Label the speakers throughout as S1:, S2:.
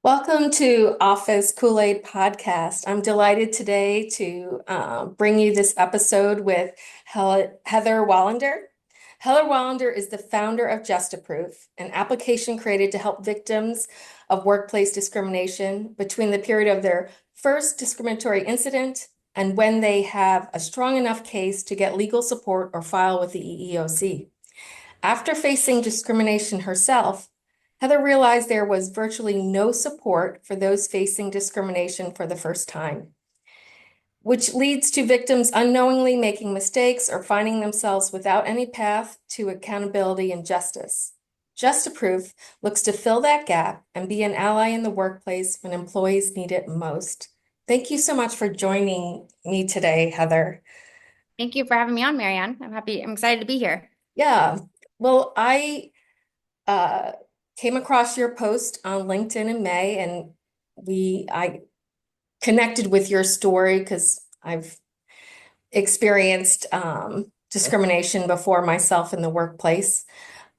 S1: Welcome to Office Kool-Aid Podcast. I'm delighted today to bring you this episode with Heather Wallander. Heather Wallander is the founder of Justaproof, an application created to help victims of workplace discrimination between the period of their first discriminatory incident and when they have a strong enough case to get legal support or file with the EEOC. After facing discrimination herself, Heather realized there was virtually no support for those facing discrimination for the first time, which leads to victims unknowingly making mistakes or finding themselves without any path to accountability and justice. Justaproof looks to fill that gap and be an ally in the workplace when employees need it most. Thank you so much for joining me today, Heather.
S2: Thank you for having me on, Marianne. I'm excited to be here.
S1: Yeah, well, I uh, came across your post on LinkedIn in May, and I connected with your story because I've experienced discrimination before myself in the workplace.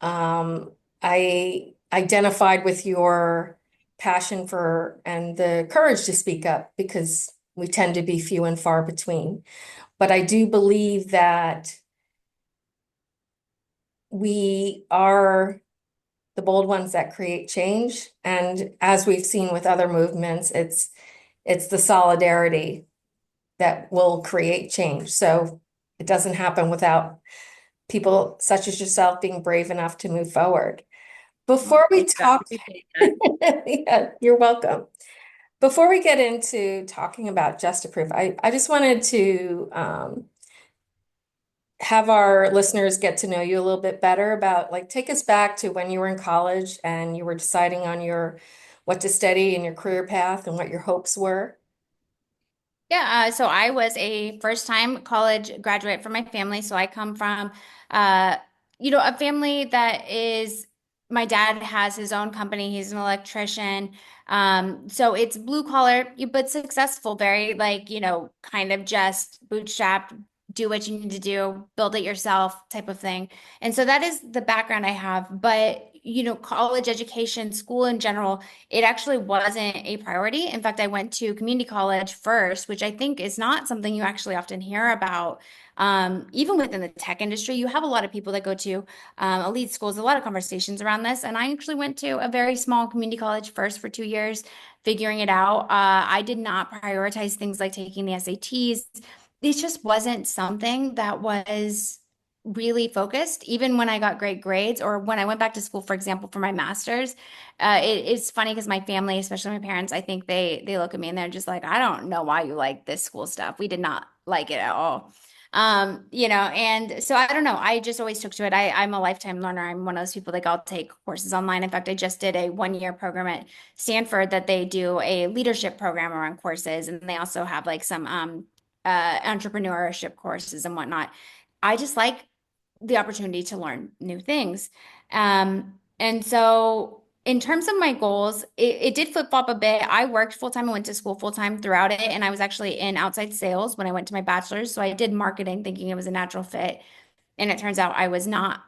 S1: I identified with your passion for and the courage to speak up because we tend to be few and far between. But I do believe that we are the bold ones that create change. And as we've seen with other movements, it's the solidarity that will create change. So it doesn't happen without people such as yourself being brave enough to move forward.
S2: Well,
S1: Before we
S2: thank you. I
S1: talk,
S2: appreciate that.
S1: yeah, you're welcome. Before we get into talking about Justaproof, I just wanted to have our listeners get to know you a little bit better about like take us back to when you were in college and you were deciding on your what to study and your career path and what your hopes were.
S2: So I was a first-time college graduate from my family. So I come from, uh, a family that is, my dad has his own company. He's an electrician. So it's blue collar, but successful, very like, kind of just bootstrapped, do what you need to do, build it yourself type of thing. And so that is the background I have. But, college education, school in general, it actually wasn't a priority. In fact, I went to community college first, which I think is not something you actually often hear about. Even within the tech industry, you have a lot of people that go to elite schools, a lot of conversations around this. And I actually went to a very small community college first for 2 years, figuring it out. I did not prioritize things like taking the SATs. It just wasn't something that was really focused, even when I got great grades or when I went back to school, for example, for my master's. It's funny because my family, especially my parents, I think they look at me and they're just like, I don't know why you like this school stuff. We did not like it at all. And so I don't know. I just always took to it. I'm a lifetime learner. I'm one of those people like I'll take courses online. In fact, I just did a 1 year program at Stanford that they do a leadership program around courses, and they also have like some entrepreneurship courses and whatnot. I just like the opportunity to learn new things. And so in terms of my goals, it did flip-flop a bit. I worked full-time and went to school full-time throughout it. And I was actually in outside sales when I went to my bachelor's. So I did marketing thinking it was a natural fit. And it turns out I was not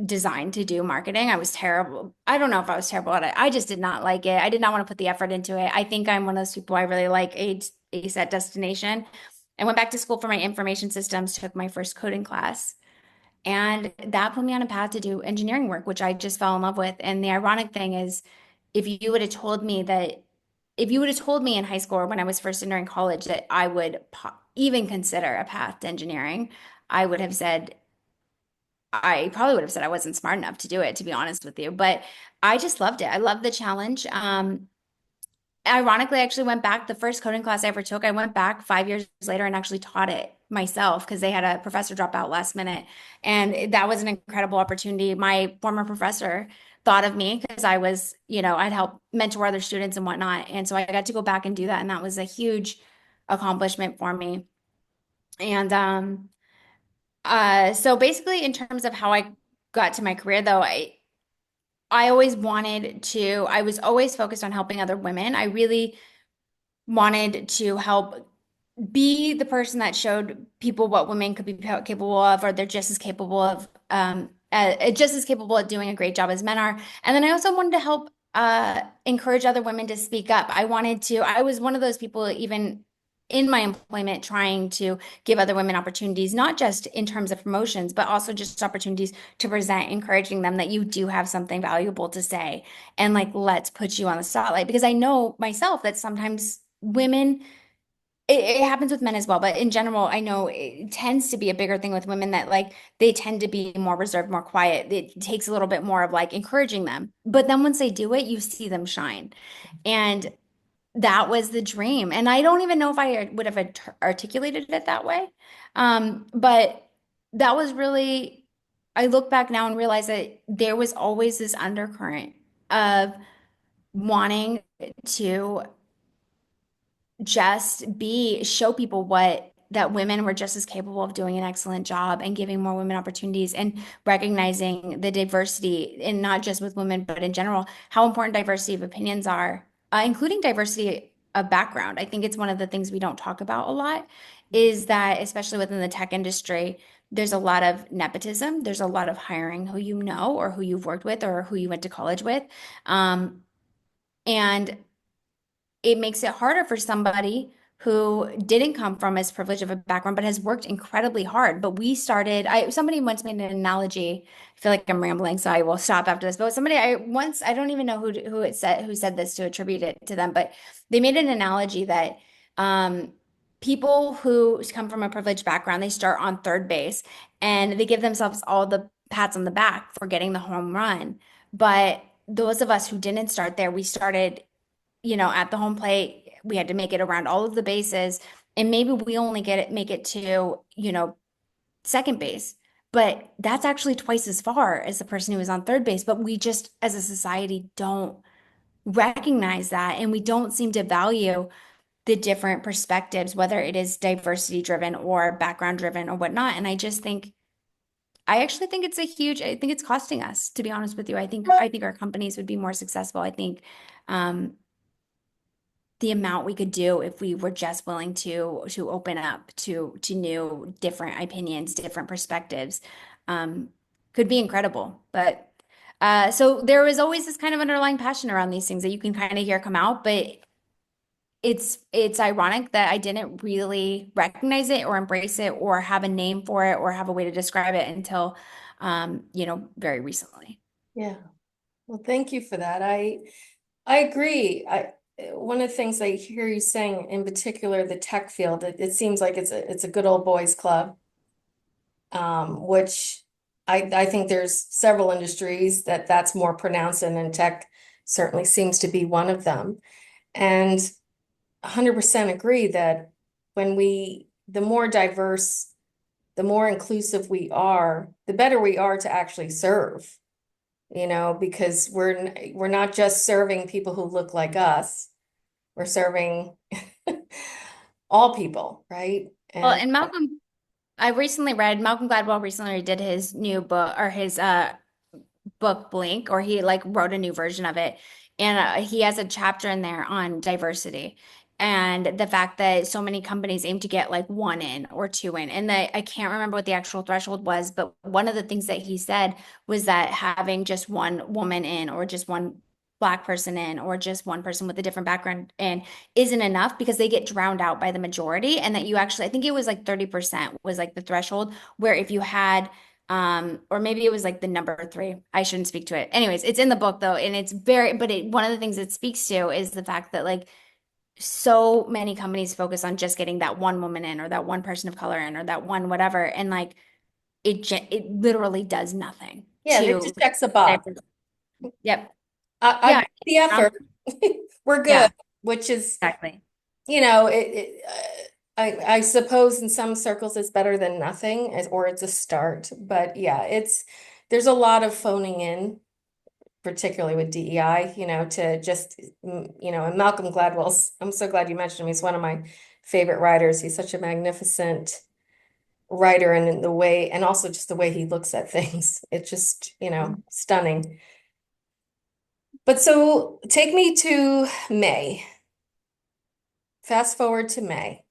S2: designed to do marketing. I was terrible. I don't know if I was terrible at it. I just did not like it. I did not want to put the effort into it. I think I'm one of those people, I really like a set destination. I went back to school for my information systems, took my first coding class. And that put me on a path to do engineering work, which I just fell in love with. And the ironic thing is, if you would have told me that, if you would have told me in high school or when I was first entering college that I would even consider a path to engineering, I would have said, I probably would have said I wasn't smart enough to do it, to be honest with you. But I just loved it. I loved the challenge. Ironically, I actually went back the first coding class I ever took. I went back 5 years later and actually taught it myself because they had a professor drop out last minute. And that was an incredible opportunity. My former professor thought of me because I was, I'd help mentor other students and whatnot. And so I got to go back and do that. And that was a huge accomplishment for me. And so basically, in terms of how I got to my career, though, I always wanted to, I was always focused on helping other women. I really wanted to help be the person that showed people what women could be capable of, or they're just as capable of doing a great job as men are. And then I also wanted to help encourage other women to speak up. I was one of those people, even in my employment, trying to give other women opportunities, not just in terms of promotions, but also just opportunities to present, encouraging them that you do have something valuable to say. And like, let's put you on the spotlight. Because I know myself that sometimes women, it happens with men as well, but in general, I know it tends to be a bigger thing with women that like they tend to be more reserved, more quiet. It takes a little bit more of like encouraging them. But then once they do it, you see them shine. And that was the dream. And I don't even know if I would have articulated it that way. But that was really, I look back now and realize that there was always this undercurrent of wanting to just show people what that women were just as capable of doing an excellent job and giving more women opportunities and recognizing the diversity and not just with women but in general how important diversity of opinions are, including diversity of background. I think it's one of the things we don't talk about a lot is that especially within the tech industry there's a lot of nepotism, there's a lot of hiring who you know or who you've worked with or who you went to college with, and it makes it harder for somebody who didn't come from as privileged of a background but has worked incredibly hard. But somebody once made an analogy. I feel like I'm rambling, so I will stop after this. But I don't even know who said this to attribute it to them, but they made an analogy that um people who come from a privileged background, they start on third base and they give themselves all the pats on the back for getting the home run. But those of us who didn't start there, we started, at the home plate, we had to make it around all of the bases, and maybe we only make it to, second base. But that's actually twice as far as the person who was on third base. But we just, as a society, don't recognize that, and we don't seem to value the different perspectives, whether it is diversity driven or background driven or whatnot. And I actually think I think it's costing us, to be honest with you. I think our companies would be more successful. I think um, the amount we could do if we were just willing to open up to new different opinions, different perspectives, um, could be incredible. But so there was always this kind of underlying passion around these things that you can kind of hear come out, but it's ironic that I didn't really recognize it or embrace it or have a name for it or have a way to describe it until very recently.
S1: Yeah. Well, thank you for that. I agree. One of the things I hear you saying, in particular, the tech field, it seems like it's a good old boys club, which I think there's several industries that's more pronounced in, and tech certainly seems to be one of them. And 100% agree that the more diverse, the more inclusive we are, the better we are to actually serve, because we're not just serving people who look like us. We're serving all people, right?
S2: Well,
S1: And
S2: and I recently read Malcolm Gladwell recently did his new book or his book Blink, or he like wrote a new version of it. And he has a chapter in there on diversity and the fact that so many companies aim to get like one in or two in. And I can't remember what the actual threshold was, but one of the things that he said was that having just one woman in or just one Black person in or just one person with a different background in isn't enough because they get drowned out by the majority. And that you actually, I think it was like 30% was like the threshold where if you had or maybe it was like the number three. I shouldn't speak to it. Anyways, it's in the book though, and one of the things it speaks to is the fact that like so many companies focus on just getting that one woman in or that one person of color in or that one whatever, and like it literally does nothing
S1: yeah, it
S2: to
S1: just checks a box.
S2: Yep.
S1: I
S2: Yeah.
S1: get the effort. We're good,
S2: Yeah,
S1: which is,
S2: exactly.
S1: I suppose in some circles it's better than nothing, or it's a start. But yeah, there's a lot of phoning in, particularly with DEI, to just, and Malcolm Gladwell's, I'm so glad you mentioned him. He's one of my favorite writers. He's such a magnificent writer, and in the way, and also just the way he looks at things. It's just, stunning. But so take me to May. Fast forward to May.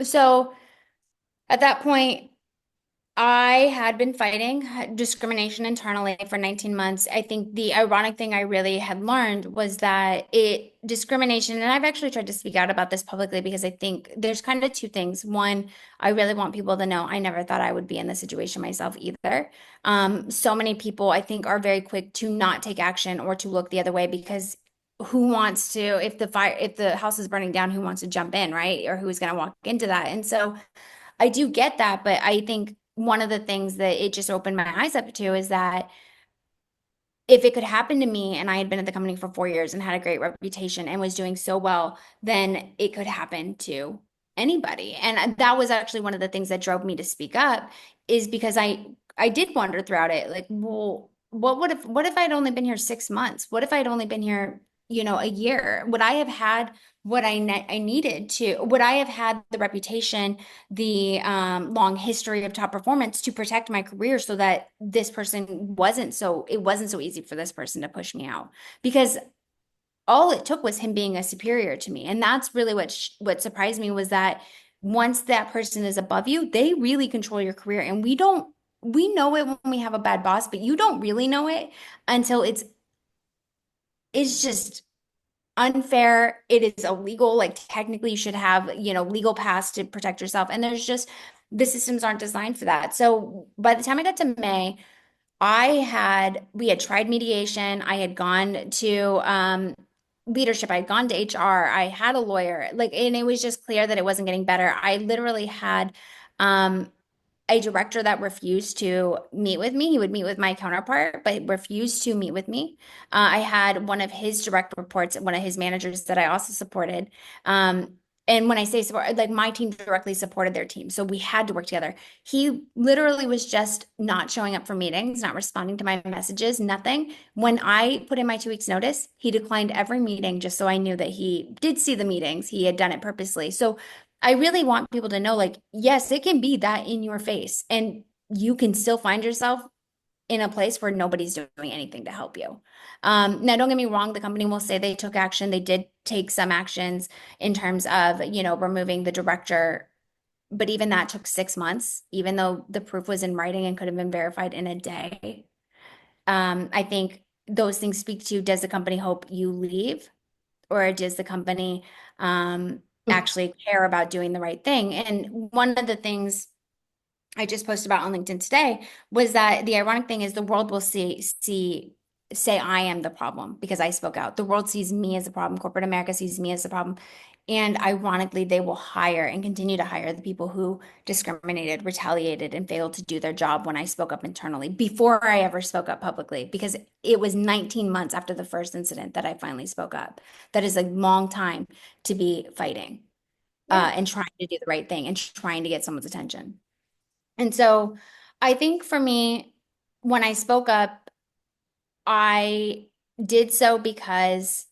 S2: So at that point, I had been fighting discrimination internally for 19 months. I think the ironic thing I really had learned was that discrimination, and I've actually tried to speak out about this publicly because I think there's kind of two things. One, I really want people to know I never thought I would be in this situation myself either. So many people, I think, are very quick to not take action or to look the other way because who wants to, if the house is burning down, who wants to jump in, right? Or who's going to walk into that? And so, I do get that, but I think one of the things that it just opened my eyes up to is that if it could happen to me and I had been at the company for 4 years and had a great reputation and was doing so well, then it could happen to anybody. And that was actually one of the things that drove me to speak up is because I did wonder throughout it, like, well, what if I'd only been here 6 months? What if I'd only been here, a year? Would I have had what I needed to? Would I have had the reputation, the long history of top performance to protect my career so that it wasn't so easy for this person to push me out because all it took was him being a superior to me. And that's really what surprised me was that once that person is above you, they really control your career. And we know it when we have a bad boss, but you don't really know it until it's just unfair. It is illegal. Like technically you should have, legal paths to protect yourself. And the systems aren't designed for that. So by the time I got to May, we had tried mediation. I had gone to leadership. I had gone to HR. I had a lawyer. Like, and it was just clear that it wasn't getting better. I literally had um, a director that refused to meet with me. He would meet with my counterpart, but refused to meet with me. I had one of his direct reports, one of his managers that I also supported. And when I say support, like my team directly supported their team. So we had to work together. He literally was just not showing up for meetings, not responding to my messages, nothing. When I put in my 2 weeks notice, he declined every meeting just so I knew that he did see the meetings. He had done it purposely. So I really want people to know, like, yes, it can be that in your face, and you can still find yourself in a place where nobody's doing anything to help you. Now, don't get me wrong, the company will say they took action. They did take some actions in terms of, removing the director, but even that took 6 months, even though the proof was in writing and could have been verified in a day. I think those things speak to, does the company hope you leave? Or does the company actually care about doing the right thing? And one of the things I just posted about on LinkedIn today was that the ironic thing is the world will say I am the problem because I spoke out. The world sees me as a problem. Corporate America sees me as a problem. And ironically, they will hire and continue to hire the people who discriminated, retaliated, and failed to do their job when I spoke up internally before I ever spoke up publicly, because it was 19 months after the first incident that I finally spoke up. That is a long time to be fighting
S1: Yeah.
S2: and trying to do the right thing and trying to get someone's attention. And so I think for me, when I spoke up, I did so because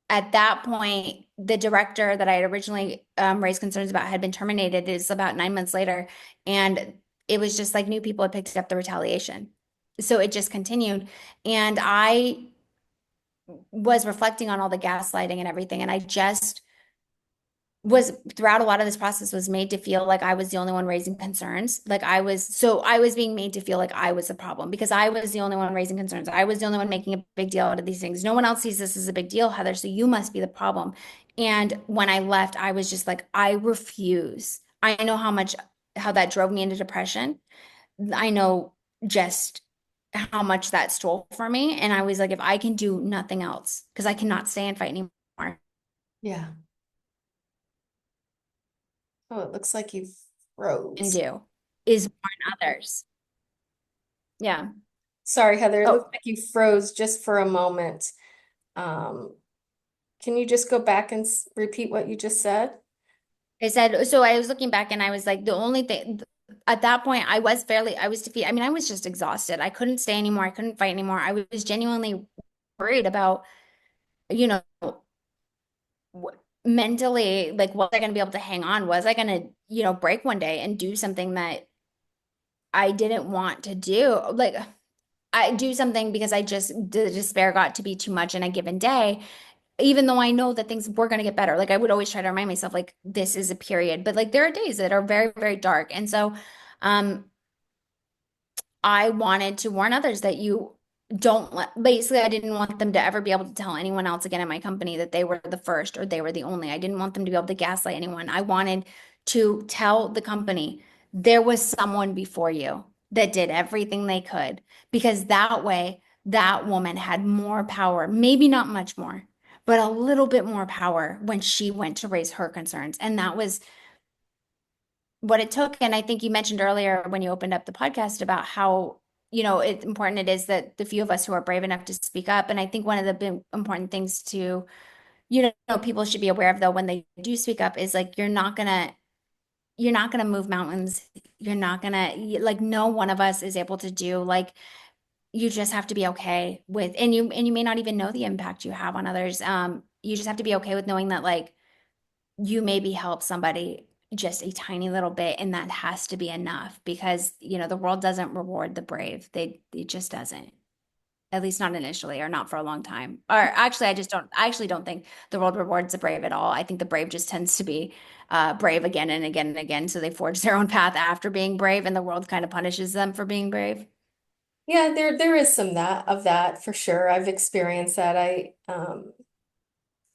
S2: at that point, the director that I had originally raised concerns about had been terminated. It's about 9 months later. And it was just like new people had picked up the retaliation. So it just continued. And I was reflecting on all the gaslighting and everything. And I just was throughout a lot of this process was made to feel like I was the only one raising concerns. I was being made to feel like I was the problem because I was the only one raising concerns. I was the only one making a big deal out of these things. No one else sees this as a big deal, Heather, so you must be the problem. And when I left, I was just like, I refuse. I know how that drove me into depression. I know just how much that stole from me. And I was like, if I can do nothing else, because I cannot stay and fight anymore
S1: Yeah. Oh, it looks like you
S2: and
S1: froze.
S2: do is warn others. Yeah.
S1: Sorry, Heather. It looks
S2: Oh,
S1: like you froze just for a moment. Um, can you just go back and repeat what you just said?
S2: I said, so I was looking back and I was like, the only thing at that point, I was defeated. I mean, I was just exhausted. I couldn't stay anymore. I couldn't fight anymore. I was genuinely worried about, you know, mentally, like, was I going to be able to hang on? Was I going to, break one day and do something that I didn't want to do? Like, I do something because the despair got to be too much in a given day, even though I know that things were going to get better. Like I would always try to remind myself, like, this is a period, but like there are days that are very, very dark. And so, I wanted to warn others that you don't let, basically, I didn't want them to ever be able to tell anyone else again in my company that they were the first or they were the only. I didn't want them to be able to gaslight anyone. I wanted to tell the company there was someone before you that did everything they could, because that way that woman had more power, maybe not much more, but a little bit more power when she went to raise her concerns. And that was what it took. And I think you mentioned earlier when you opened up the podcast about how, it's important it is that the few of us who are brave enough to speak up. And I think one of the big important things to, people should be aware of though when they do speak up is like you're not gonna move mountains. You're not gonna like no one of us is able to do like you just have to be okay with and you may not even know the impact you have on others. You just have to be okay with knowing that like you maybe help somebody just a tiny little bit, and that has to be enough because the world doesn't reward the brave. It just doesn't, at least not initially or not for a long time. Or actually I actually don't think the world rewards the brave at all. I think the brave just tends to be brave again and again and again, so they forge their own path after being brave, and the world kind of punishes them for being brave.
S1: Yeah, there is some that for sure. I've experienced that.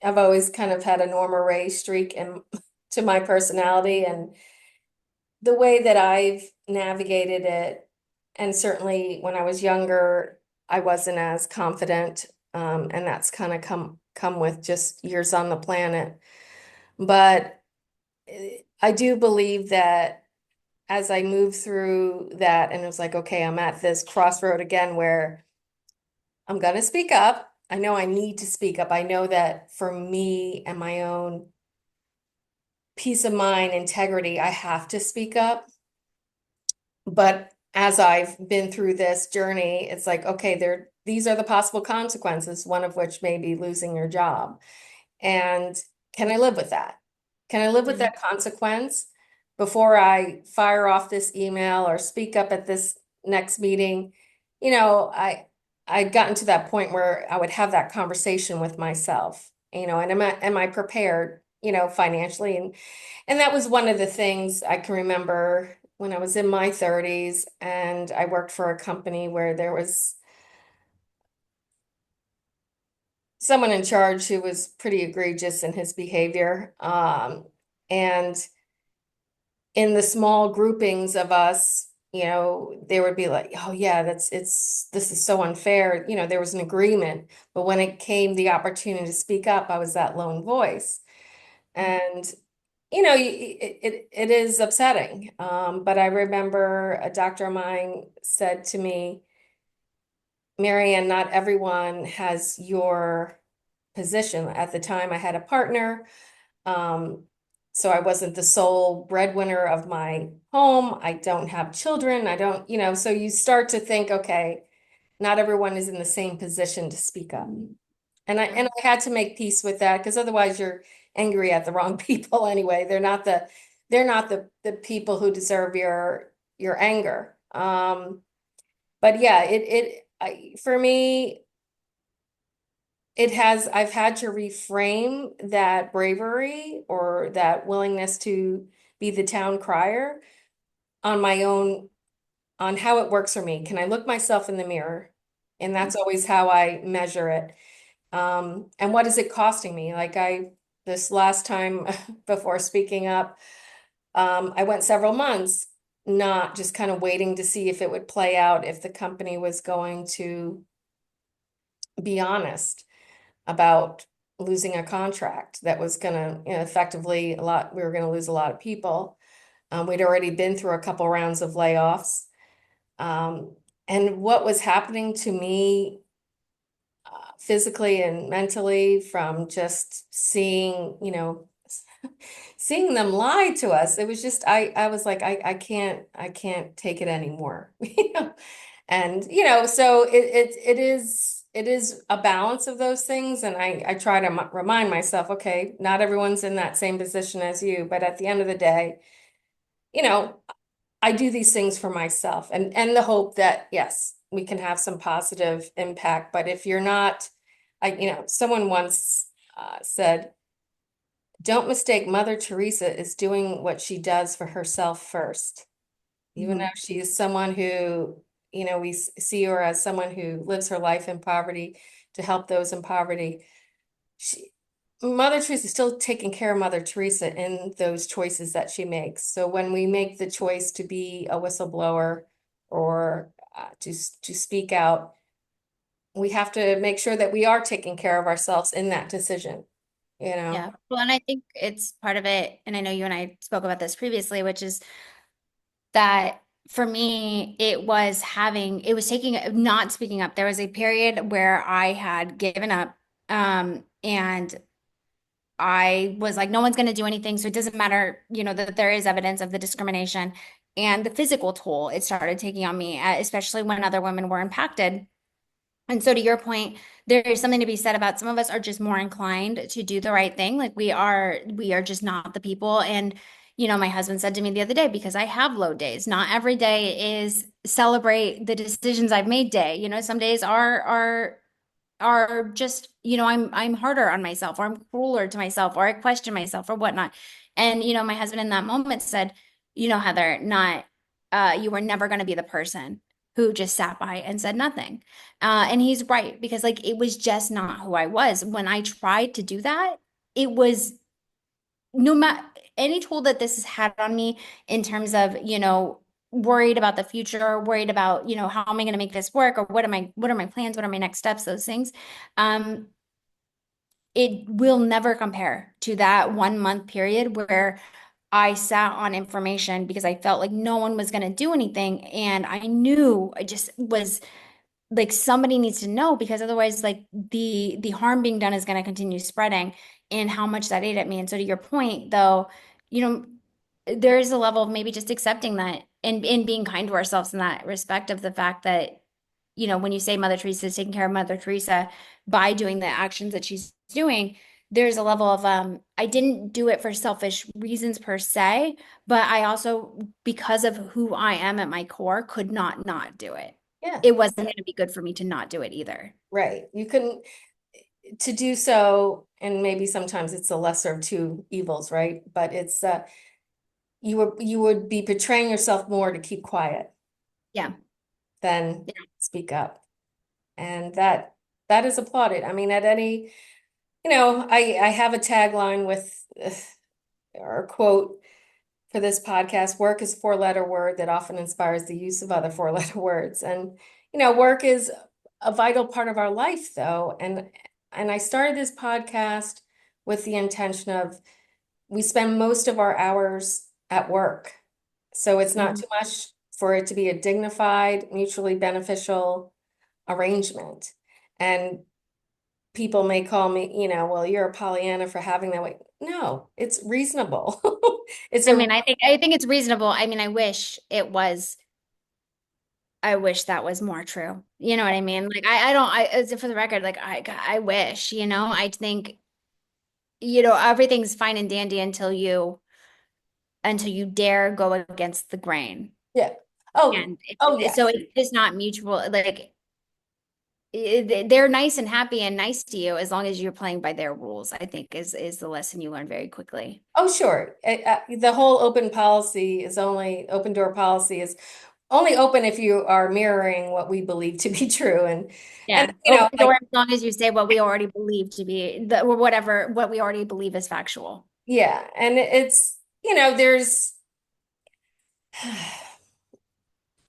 S1: I've always kind of had a Norma Ray streak in to my personality, and the way that I've navigated it, and certainly when I was younger, I wasn't as confident, and that's kind of come with just years on the planet. But I do believe that as I moved through that, and it was like, okay, I'm at this crossroad again where I'm gonna speak up. I know I need to speak up. I know that for me and my own peace of mind, integrity, I have to speak up. But as I've been through this journey, it's like, okay, these are the possible consequences, one of which may be losing your job. And can I live with that? Can I live with
S2: Mhm.
S1: that consequence before I fire off this email or speak up at this next meeting? I'd gotten to that point where I would have that conversation with myself, and am I prepared, financially? And that was one of the things I can remember when I was in my 30s and I worked for a company where there was someone in charge who was pretty egregious in his behavior. And in the small groupings of us, they would be like, oh yeah, this is so unfair. There was an agreement, but when it came the opportunity to speak up, I was that lone voice. And it is upsetting. But I remember a doctor of mine said to me, Marianne, not everyone has your position. At the time, I had a partner. Um, so I wasn't the sole breadwinner of my home. I don't have children. I don't, so you start to think, okay, not everyone is in the same position to speak up. And I had to make peace with that because otherwise you're angry at the wrong people anyway. They're not the people who deserve your anger. But yeah, for me, I've had to reframe that bravery or that willingness to be the town crier on my own, on how it works for me. Can I look myself in the mirror? And that's always how I measure it. And what is it costing me? This last time before speaking up, I went several months, not just kind of waiting to see if it would play out, if the company was going to be honest about losing a contract that was going to, effectively we were going to lose a lot of people. We'd already been through a couple rounds of layoffs. Um, and what was happening to me physically and mentally from just seeing them lie to us. It was just, I was like, I can't take it anymore. And, so it is a balance of those things. And I try to remind myself, okay, not everyone's in that same position as you, but at the end of the day, you know, I do these things for myself and the hope that, yes, we can have some positive impact. But if you're not, someone once said, don't mistake Mother Teresa is doing what she does for herself first, even though
S2: Mhm.
S1: she is someone who we see her as someone who lives her life in poverty to help those in poverty. She, Mother Teresa is still taking care of Mother Teresa in those choices that she makes. So when we make the choice to be a whistleblower or to speak out, we have to make sure that we are taking care of ourselves in that decision, you know?
S2: Yeah. Well, and I think it's part of it, and I know you and I spoke about this previously, which is that for me, it was taking, not speaking up. There was a period where I had given up, and I was like, no one's going to do anything. So it doesn't matter, that there is evidence of the discrimination and the physical toll it started taking on me, especially when other women were impacted. And so to your point, there is something to be said about some of us are just more inclined to do the right thing. Like we are just not the people. And, my husband said to me the other day, because I have low days, not every day is celebrate the decisions I've made day. Some days are just, I'm harder on myself, or I'm crueler to myself, or I question myself or whatnot. And, my husband in that moment said, Heather, not you were never going to be the person who just sat by and said nothing. And he's right, because like it was just not who I was. When I tried to do that, it was no matter any toll that this has had on me in terms of, worried about the future, worried about, how am I going to make this work, or what are my plans, what are my next steps, those things. Um, it will never compare to that 1 month period where I sat on information because I felt like no one was going to do anything. And I knew I just was like somebody needs to know, because otherwise like the harm being done is going to continue spreading, and how much that ate at me. And so to your point though, you know there is a level of maybe just accepting that, and being kind to ourselves in that respect, of the fact that when you say Mother Teresa is taking care of Mother Teresa by doing the actions that she's doing, there's a level of I didn't do it for selfish reasons per se, but I also, because of who I am at my core, could not do it.
S1: Yeah,
S2: It wasn't going to be good for me to not do it either.
S1: right. You can to do so, and maybe sometimes it's the lesser of two evils, right? But it's you would be betraying yourself more to keep quiet
S2: Yeah.
S1: than
S2: Yeah.
S1: speak up. And that is applauded. I mean, at any, I have a tagline with or quote for this podcast: work is a four-letter word that often inspires the use of other four-letter words. And work is a vital part of our life, though. And I started this podcast with the intention of we spend most of our hours at work. So it's not
S2: Mhm.
S1: too much for it to be a dignified, mutually beneficial arrangement. And people may call me, well, you're a Pollyanna for having that way. No, it's reasonable. It's
S2: I
S1: a
S2: mean, I think it's reasonable. I mean, I wish that was more true. You know what I mean? Like I don't for the record, like I wish, I think, everything's fine and dandy until you dare go against the grain.
S1: yeah. Oh,
S2: And
S1: oh
S2: so
S1: yes.
S2: it's just not mutual. Like they're nice and happy and nice to you as long as you're playing by their rules, I think is the lesson you learn very quickly.
S1: Oh, sure. The whole open door policy is only open if you are mirroring what we believe to be true. And
S2: Yeah. Open door as long as you say what we already believe to be or whatever what we already believe is factual.
S1: yeah, and it's, there's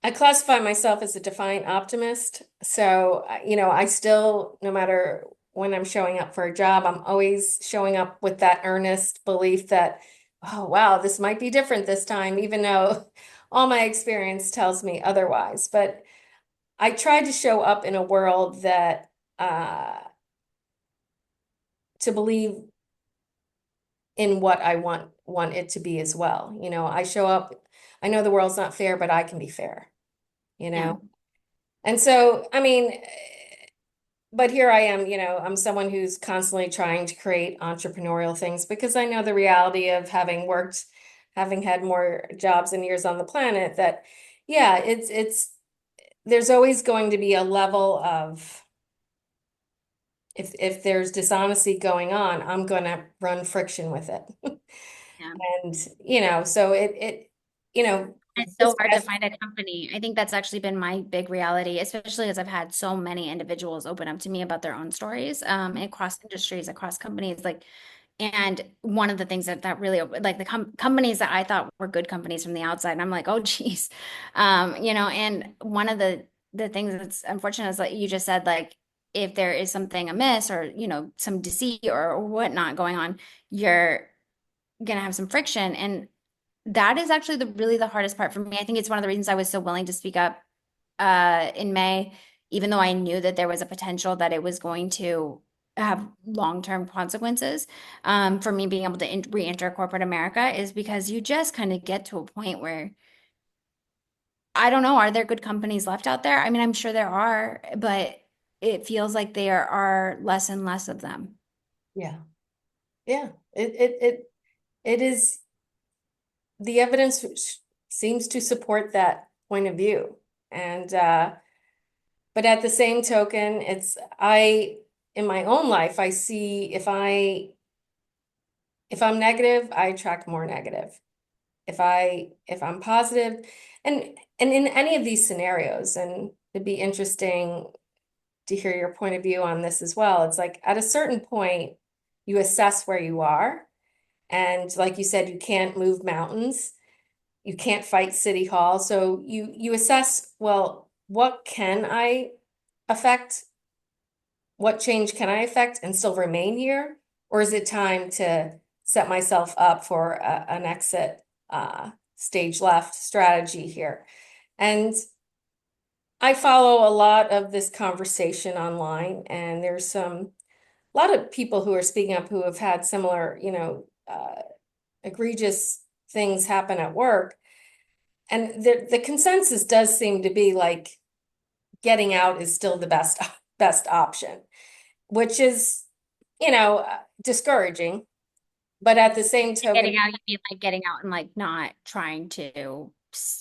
S1: I classify myself as a defiant optimist. So, I still, no matter when I'm showing up for a job, I'm always showing up with that earnest belief that, oh, wow, this might be different this time, even though all my experience tells me otherwise. But I try to show up in a world that, to believe in what I want it to be as well. I show up, I know the world's not fair, but I can be fair, you
S2: Yeah.
S1: know? And so, I mean, but here I am, I'm someone who's constantly trying to create entrepreneurial things because I know the reality of having had more jobs and years on the planet that, yeah, there's always going to be a level of, if there's dishonesty going on, I'm going to run friction with it.
S2: Yeah.
S1: And, so it,
S2: It's so hard to
S1: especially,
S2: find a company. I think that's actually been my big reality, especially as I've had so many individuals open up to me about their own stories, across industries, across companies. Like, and one of the things that really, like the companies that I thought were good companies from the outside, and I'm like, oh, geez, and one of the things that's unfortunate is like you just said, like, if there is something amiss or, some deceit or whatnot going on, you're gonna have some friction. And that is actually the hardest part for me. I think it's one of the reasons I was so willing to speak up in May, even though I knew that there was a potential that it was going to have long-term consequences, for me being able to re-enter corporate America, is because you just kind of get to a point where I don't know, are there good companies left out there? I mean, I'm sure there are, but it feels like there are less and less of them.
S1: yeah, yeah. It is, the evidence seems to support that point of view. And but at the same token, in my own life, I see if I'm negative, I attract more negative. If I'm positive, and in any of these scenarios, and it'd be interesting to hear your point of view on this as well. It's like at a certain point, you assess where you are. And like you said, you can't move mountains, you can't fight city hall. So you assess, well, what can I affect? What change can I affect and still remain here? Or is it time to set myself up for an exit stage left strategy here? And I follow a lot of this conversation online, and there's a lot of people who are speaking up who have had similar, egregious things happen at work. And the consensus does seem to be like getting out is still the best option, which is, discouraging. But at the same token,
S2: Getting out, you mean like getting out and like not trying to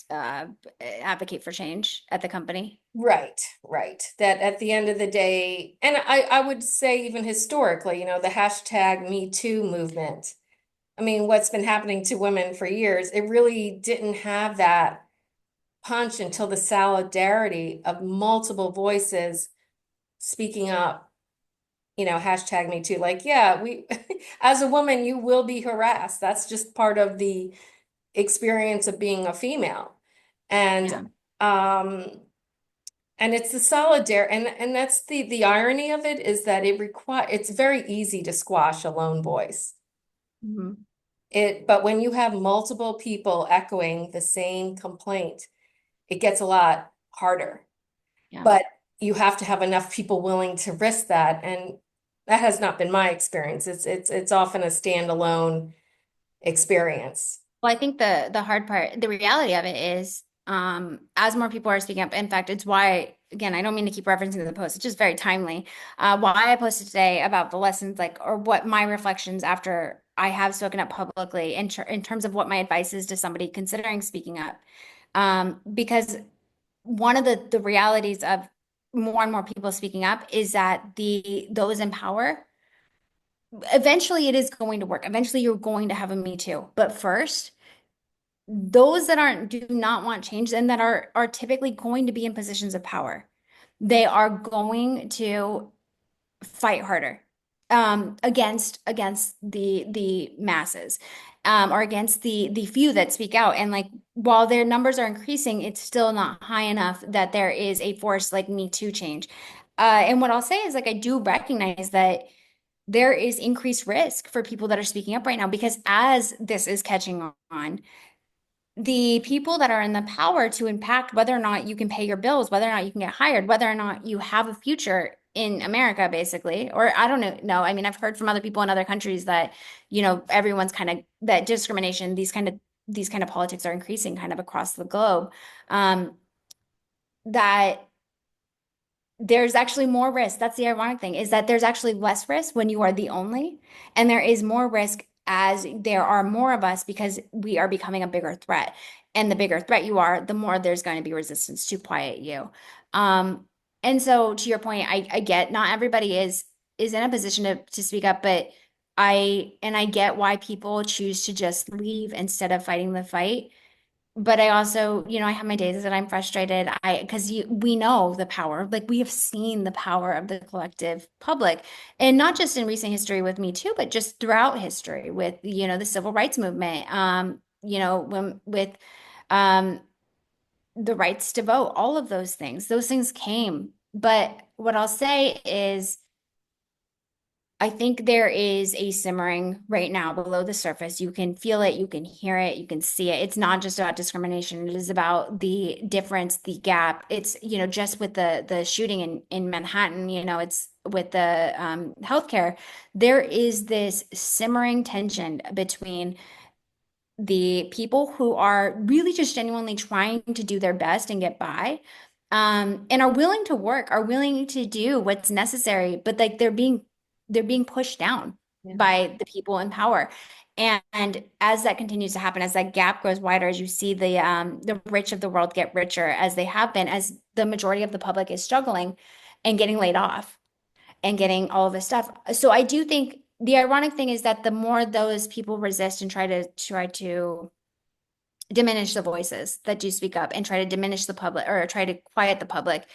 S2: uh, advocate for change at the company?
S1: right, right. That at the end of the day, and I would say even historically, the hashtag Me Too movement. I mean, what's been happening to women for years, it really didn't have that punch until the solidarity of multiple voices speaking up, hashtag Me Too. Like, yeah, as a woman, you will be harassed. That's just part of the experience of being a female. And
S2: Yeah.
S1: um and it's the solidarity, and that's the irony of it, is that it's very easy to squash a lone voice.
S2: Mhm.
S1: But when you have multiple people echoing the same complaint, it gets a lot harder.
S2: Yeah.
S1: But you have to have enough people willing to risk that, and that has not been my experience. It's often a standalone experience.
S2: Well, I think the hard part, the reality of it is, as more people are speaking up, in fact, it's why, again, I don't mean to keep referencing the post, it's just very timely. Why I posted today about the lessons, like, or what my reflections after I have spoken up publicly in terms of what my advice is to somebody considering speaking up. Because one of the realities of more and more people speaking up is that those in power, eventually it is going to work. Eventually you're going to have a Me Too. But first, those that aren't do not want change and that are typically going to be in positions of power, they are going to fight harder, against the masses, or against the few that speak out. And like while their numbers are increasing, it's still not high enough that there is a force like Me Too change. And what I'll say is, like, I do recognize that there is increased risk for people that are speaking up right now, because as this is catching on, the people that are in the power to impact whether or not you can pay your bills, whether or not you can get hired, whether or not you have a future in America, basically. Or I don't know. No, I mean, I've heard from other people in other countries that, everyone's kind of that discrimination, these kind of politics are increasing kind of across the globe. That there's actually more risk. That's the ironic thing, is that there's actually less risk when you are the only, and there is more risk as there are more of us, because we are becoming a bigger threat. And the bigger threat you are, the more there's going to be resistance to quiet you. Um, and so to your point, I get not everybody is in a position to speak up, but I get why people choose to just leave instead of fighting the fight. but I also, I have my days that I'm frustrated. Because we know the power, like we have seen the power of the collective public, and not just in recent history with Me Too, but just throughout history with, the civil rights movement, when with um, the rights to vote, all of those things came. But what I'll say is, I think there is a simmering right now below the surface. You can feel it, you can hear it, you can see it. It's not just about discrimination. It is about the difference, the gap. It's, just with the shooting in Manhattan, it's with the healthcare. There is this simmering tension between the people who are really just genuinely trying to do their best and get by, and are willing to work, are willing to do what's necessary, but like they're being pushed down
S1: Yeah.
S2: by the people in power. And as that continues to happen, as that gap grows wider, as you see the rich of the world get richer, as they have been, as the majority of the public is struggling and getting laid off and getting all of this stuff. So I do think the ironic thing is that the more those people resist and try to diminish the voices that do speak up and try to diminish the public or try to quiet the public,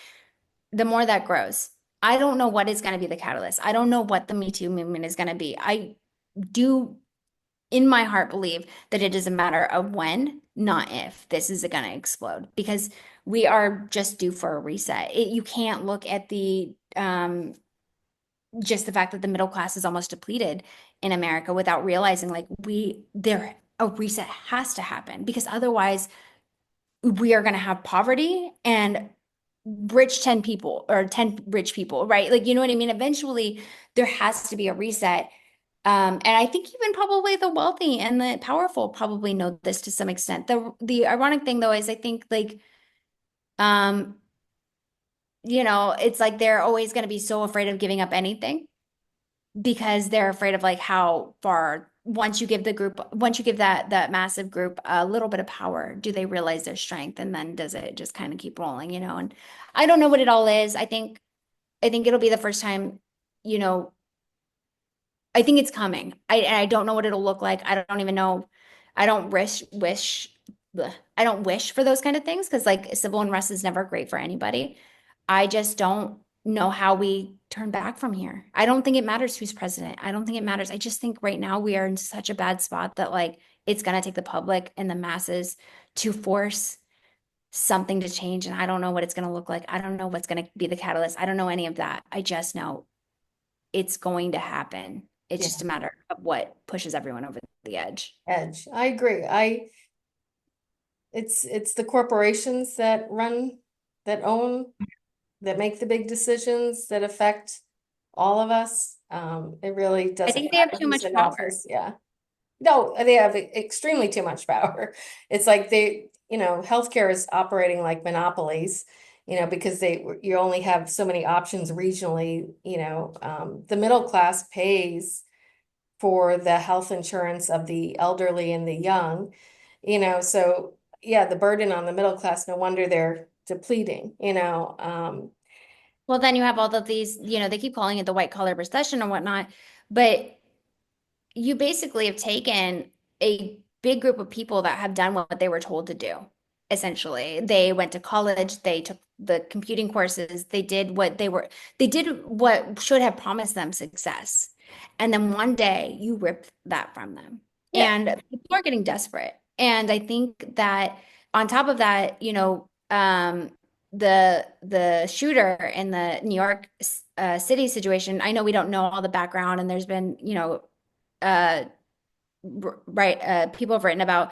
S2: the more that grows. I don't know what is going to be the catalyst. I don't know what the Me Too movement is going to be. I do in my heart believe that it is a matter of when, not if, this is going to explode, because we are just due for a reset. You can't look at the just the fact that the middle class is almost depleted in America without realizing like a reset has to happen, because otherwise we are going to have poverty and rich 10 people or 10 rich people, right? Like, you know what I mean? Eventually there has to be a reset. And I think even probably the wealthy and the powerful probably know this to some extent. The ironic thing though is I think like um it's like they're always going to be so afraid of giving up anything because they're afraid of like how far once you give that massive group a little bit of power, do they realize their strength, and then does it just kind of keep rolling. And I don't know what it all is. I think it'll be the first time, you know I think it's coming. I don't know what it'll look like. I don't even know. I don't bleh. I don't wish for those kind of things because like civil unrest is never great for anybody. I just don't know how we turn back from here. I don't think it matters who's president. I don't think it matters. I just think right now we are in such a bad spot that like it's gonna take the public and the masses to force something to change. And I don't know what it's gonna look like. I don't know what's gonna be the catalyst. I don't know any of that. I just know it's going to happen. It's
S1: Yeah.
S2: just a matter of what pushes everyone over the edge.
S1: Edge. I agree. It's the corporations that run, that own, that make the big decisions that affect all of us. It really
S2: I
S1: doesn't
S2: think they have
S1: matter
S2: too
S1: who's
S2: much
S1: in
S2: power.
S1: office. Yeah. No, they have extremely too much power. It's like healthcare is operating like monopolies, because you only have so many options regionally. The middle class pays for the health insurance of the elderly and the young, so yeah, the burden on the middle class, no wonder they're depleting.
S2: Well, then you have all of these, they keep calling it the white collar recession and whatnot, but you basically have taken a big group of people that have done what they were told to do. Essentially, they went to college, they took the computing courses, they did what should have promised them success. And then one day you rip that from them.
S1: Yeah,
S2: And people are getting desperate. And I think that on top of that, the shooter in the New York City situation, I know we don't know all the background, and there's been, uh right people have written about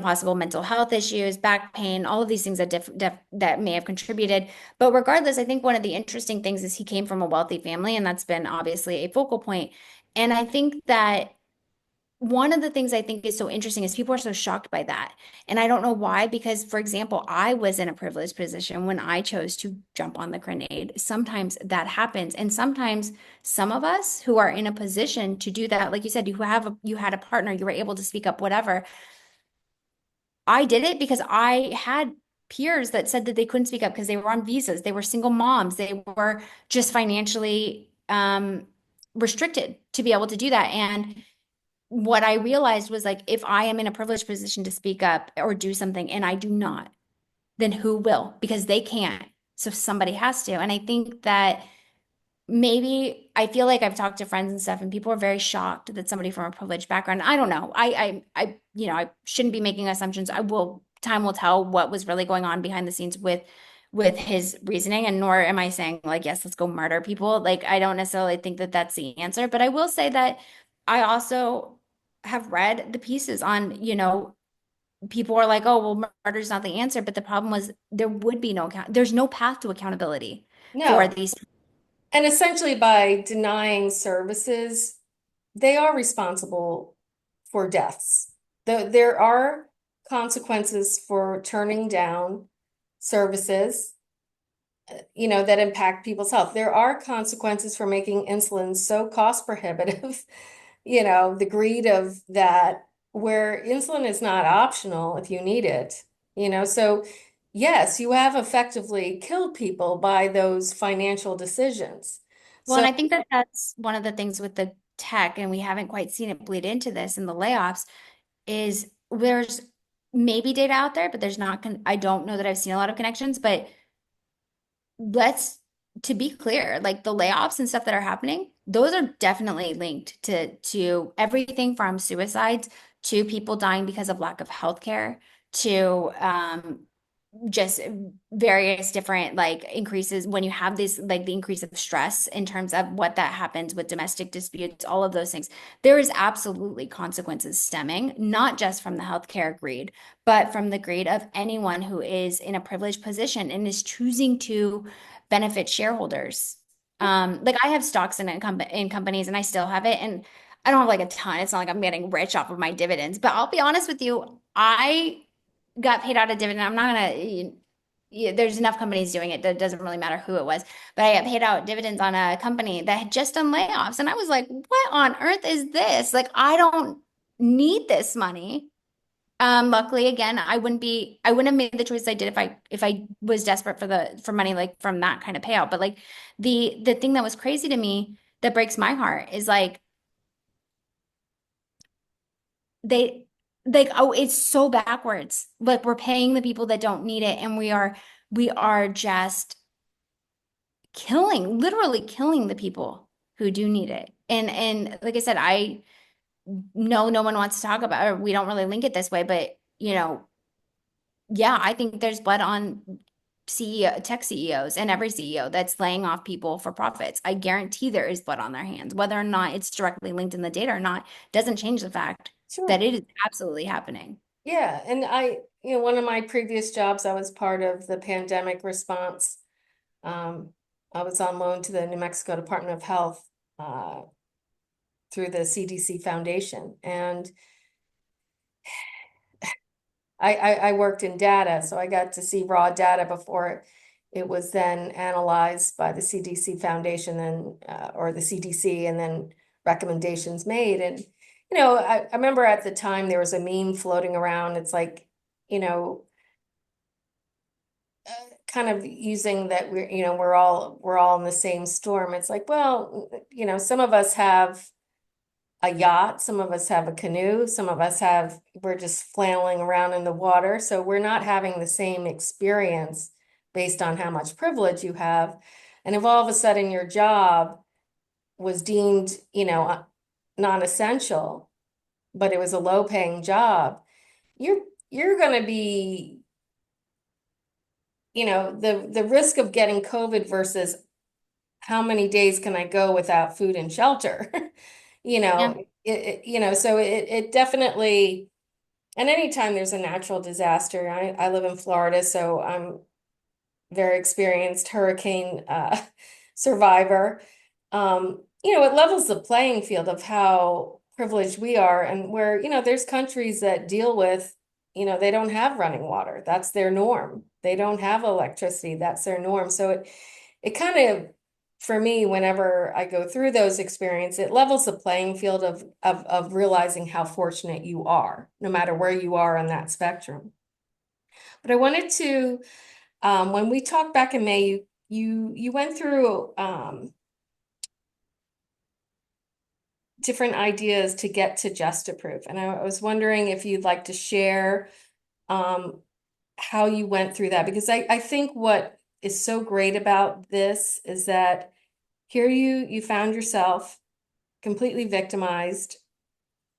S2: possible mental health issues, back pain, all of these things that that may have contributed. But regardless, I think one of the interesting things is he came from a wealthy family, and that's been obviously a focal point. And I think that one of the things I think is so interesting is people are so shocked by that. And I don't know why, because, for example, I was in a privileged position when I chose to jump on the grenade. Sometimes that happens. And sometimes some of us who are in a position to do that, like you said, you had a partner, you were able to speak up, whatever. I did it because I had peers that said that they couldn't speak up because they were on visas, they were single moms, they were just financially restricted to be able to do that. And what I realized was like, if I am in a privileged position to speak up or do something and I do not, then who will? Because they can't. So somebody has to. And I think that maybe I feel like I've talked to friends and stuff, and people are very shocked that somebody from a privileged background. I don't know. I shouldn't be making assumptions. Time will tell what was really going on behind the scenes with his reasoning, and nor am I saying like, yes, let's go murder people. Like, I don't necessarily think that that's the answer, but I will say that I also have read the pieces on, people are like, oh, well, murder's not the answer, but the problem was there would be no account. There's no path to accountability for
S1: No.
S2: these.
S1: And essentially, by denying services, they are responsible for deaths. There are consequences for turning down services, that impact people's health. There are consequences for making insulin so cost prohibitive, the greed of that, where insulin is not optional if you need it, so yes, you have effectively killed people by those financial decisions.
S2: Well, and
S1: So
S2: I think that that's one of the things with the tech, and we haven't quite seen it bleed into this in the layoffs, is there's maybe data out there, but there's not, I don't know that I've seen a lot of connections, but let's, to be clear, like the layoffs and stuff that are happening, those are definitely linked to everything from suicides to people dying because of lack of health care to just various different like increases when you have this like the increase of stress in terms of what that happens with domestic disputes, all of those things. There is absolutely consequences stemming not just from the healthcare greed, but from the greed of anyone who is in a privileged position and is choosing to benefit shareholders. Like I have stocks in companies and I still have it, and I don't have like a ton. It's not like I'm getting rich off of my dividends, but I'll be honest with you, I got paid out a dividend. I'm not gonna, there's enough companies doing it that it doesn't really matter who it was. But I got paid out dividends on a company that had just done layoffs. And I was like, what on earth is this? Like, I don't need this money. Luckily, again, I wouldn't have made the choice I did if I was desperate for money, like from that kind of payout. But like the thing that was crazy to me that breaks my heart is like they like, oh, it's so backwards. Like we're paying the people that don't need it, and we are just literally killing the people who do need it. And like I said, I know no one wants to talk about, or we don't really link it this way, but yeah, I think there's blood on tech CEOs and every CEO that's laying off people for profits. I guarantee there is blood on their hands. Whether or not it's directly linked in the data or not doesn't change the fact that
S1: sure.
S2: it is absolutely happening.
S1: Yeah, and one of my previous jobs, I was part of the pandemic response. Um, I was on loan to the New Mexico Department of Health uh, through the CDC Foundation, and I worked in data, so I got to see raw data before it was then analyzed by the CDC Foundation and or the CDC, and then recommendations made. And I remember at the time there was a meme floating around. It's like, you know, kind of using that we're all in the same storm. It's like, well, some of us have a yacht, some of us have a canoe, some of us we're just flailing around in the water. So we're not having the same experience based on how much privilege you have. And if all of a sudden your job was deemed, non-essential, but it was a low-paying job, you're you're going to be, the risk of getting COVID versus how many days can I go without food and shelter?
S2: Yeah.
S1: So it definitely, and anytime there's a natural disaster, I live in Florida, so I'm very experienced hurricane survivor. It levels the playing field of how privileged we are, and where, there's countries that deal with, they don't have running water. That's their norm. They don't have electricity. That's their norm. So it kind of, for me, whenever I go through those experiences, it levels the playing field of realizing how fortunate you are, no matter where you are on that spectrum. But I wanted to, when we talked back in May, you went through different ideas to get to Just Approve. And I was wondering if you'd like to share um, how you went through that, because I think what is so great about this is that here you found yourself completely victimized,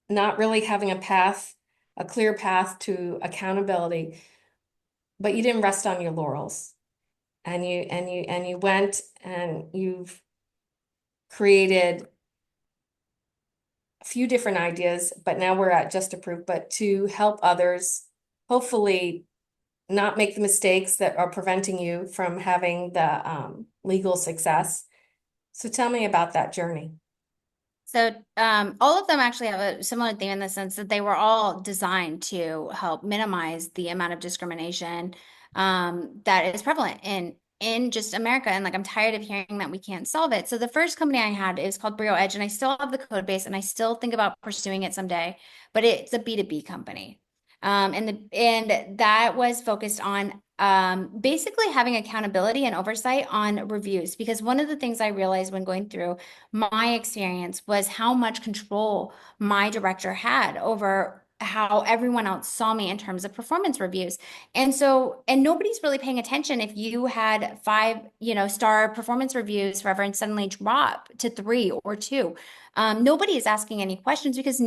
S1: not really having a path, a clear path to accountability, but you didn't rest on your laurels. And you went and you've created a few different ideas, but now we're at Just Approve, but to help others hopefully not make the mistakes that are preventing you from having the legal success. So tell me about that journey.
S2: So, all of them actually have a similar theme in the sense that they were all designed to help minimize the amount of discrimination that is prevalent in just America. And like, I'm tired of hearing that we can't solve it. So, the first company I had is called Brio Edge, and I still have the code base, and I still think about pursuing it someday. But it's a B2B company, and that was focused on basically having accountability and oversight on reviews. Because one of the things I realized when going through my experience was how much control my director had over how everyone else saw me in terms of performance reviews. And nobody's really paying attention if you had five, star performance reviews forever and suddenly drop to three or two. Nobody is asking any questions because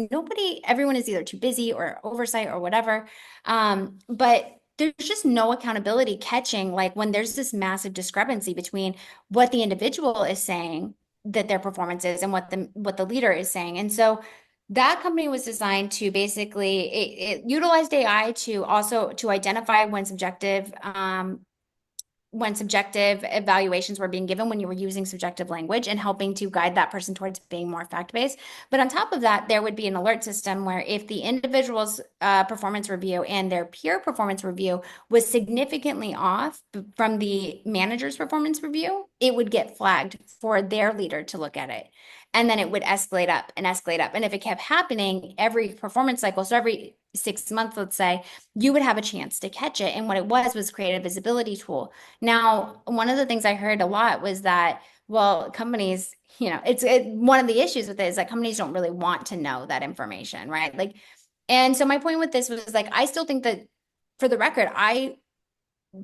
S2: everyone is either too busy or oversight or whatever. But there's just no accountability catching like when there's this massive discrepancy between what the individual is saying that their performance is and what the leader is saying. And so that company was designed to basically it utilized AI to also to identify when subjective evaluations were being given when you were using subjective language and helping to guide that person towards being more fact-based. But on top of that, there would be an alert system where if the individual's performance review and their peer performance review was significantly off from the manager's performance review, it would get flagged for their leader to look at it. And then it would escalate up and escalate up. And if it kept happening every performance cycle, so every 6 months, let's say, you would have a chance to catch it. And what it was create a visibility tool. Now, one of the things I heard a lot was that, well, companies, one of the issues with it is that companies don't really want to know that information, right? Like, and so my point with this was like, I still think that for the record, I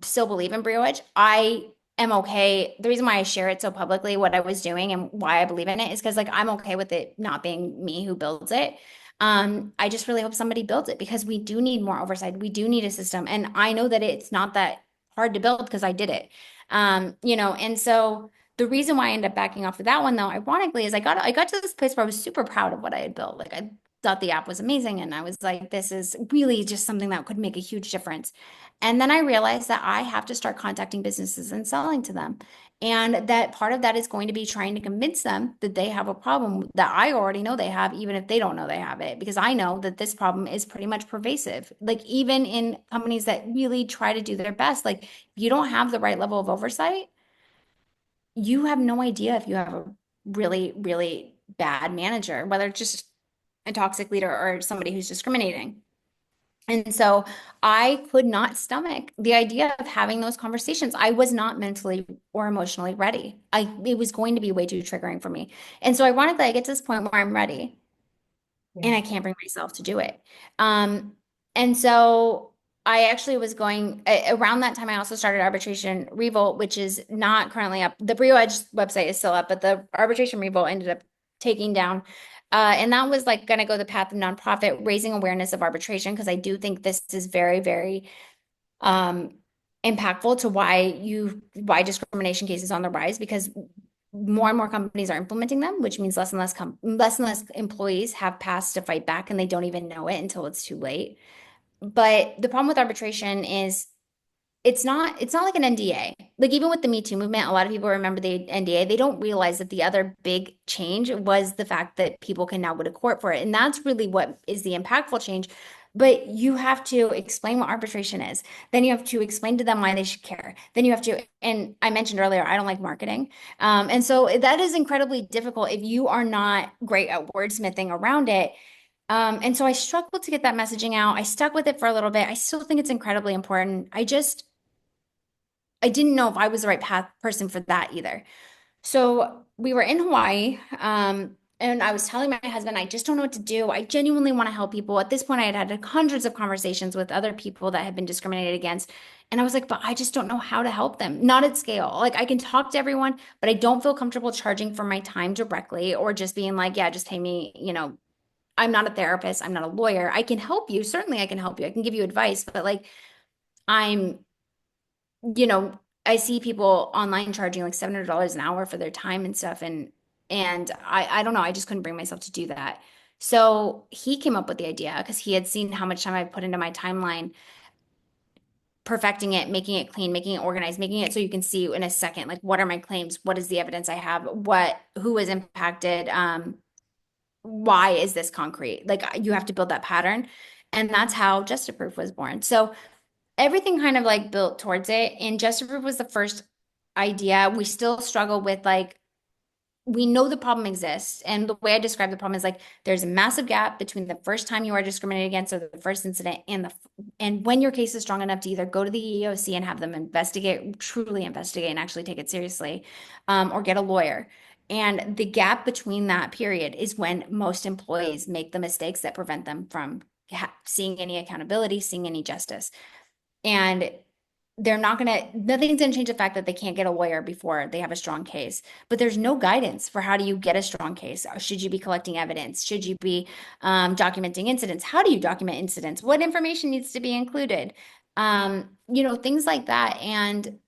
S2: still believe in Brio Edge. I am okay. The reason why I share it so publicly, what I was doing and why I believe in it is because like I'm okay with it not being me who builds it. I just really hope somebody builds it because we do need more oversight. We do need a system. And I know that it's not that hard to build because I did it. And so the reason why I ended up backing off of that one though, ironically, is I got to this place where I was super proud of what I had built. Like I thought the app was amazing and I was like, this is really just something that could make a huge difference. And then I realized that I have to start contacting businesses and selling to them. And that part of that is going to be trying to convince them that they have a problem that I already know they have, even if they don't know they have it, because I know that this problem is pretty much pervasive. Like, even in companies that really try to do their best, like, if you don't have the right level of oversight, you have no idea if you have a really, really bad manager, whether it's just a toxic leader or somebody who's discriminating. And so I could not stomach the idea of having those conversations. I was not mentally or emotionally ready. It was going to be way too triggering for me. And so ironically, I get to this point where I'm ready and
S1: Yeah.
S2: I can't bring myself to do it. And so I actually was going around that time. I also started Arbitration Revolt, which is not currently up. The Brio Edge website is still up, but the Arbitration Revolt ended up taking down. And that was like going to go the path of nonprofit, raising awareness of arbitration, because I do think this is very, very um, impactful to why discrimination cases on the rise, because more and more companies are implementing them, which means less and less employees have paths to fight back, and they don't even know it until it's too late. But the problem with arbitration is it's not like an NDA. Like, even with the Me Too movement, a lot of people remember the NDA. They don't realize that the other big change was the fact that people can now go to court for it. And that's really what is the impactful change. But you have to explain what arbitration is. Then you have to explain to them why they should care. Then you have to, and I mentioned earlier, I don't like marketing. And so that is incredibly difficult if you are not great at wordsmithing around it. And so I struggled to get that messaging out. I stuck with it for a little bit. I still think it's incredibly important. I didn't know if I was the right person for that either. So we were in Hawaii. And I was telling my husband, I just don't know what to do. I genuinely want to help people. At this point, I had had hundreds of conversations with other people that had been discriminated against. And I was like, but I just don't know how to help them. Not at scale. Like I can talk to everyone, but I don't feel comfortable charging for my time directly or just being like, yeah, just pay me. I'm not a therapist. I'm not a lawyer. I can help you. Certainly, I can help you. I can give you advice, but like I'm you know, I see people online charging like $700 an hour for their time and stuff, and I don't know, I just couldn't bring myself to do that. So he came up with the idea because he had seen how much time I put into my timeline, perfecting it, making it clean, making it organized, making it so you can see in a second, like what are my claims, what is the evidence I have, who is impacted, why is this concrete? Like you have to build that pattern, and that's how Just Proof was born. So everything kind of like built towards it. And Just Proof was the first idea. We still struggle with like, we know the problem exists. And the way I describe the problem is like there's a massive gap between the first time you are discriminated against or the first incident and when your case is strong enough to either go to the EEOC and have them investigate, truly investigate and actually take it seriously, or get a lawyer. And the gap between that period is when most employees make the mistakes that prevent them from seeing any accountability, seeing any justice. And nothing's gonna change the fact that they can't get a lawyer before they have a strong case. But there's no guidance for how do you get a strong case? Should you be collecting evidence? Should you be documenting incidents? How do you document incidents? What information needs to be included? Things like that. And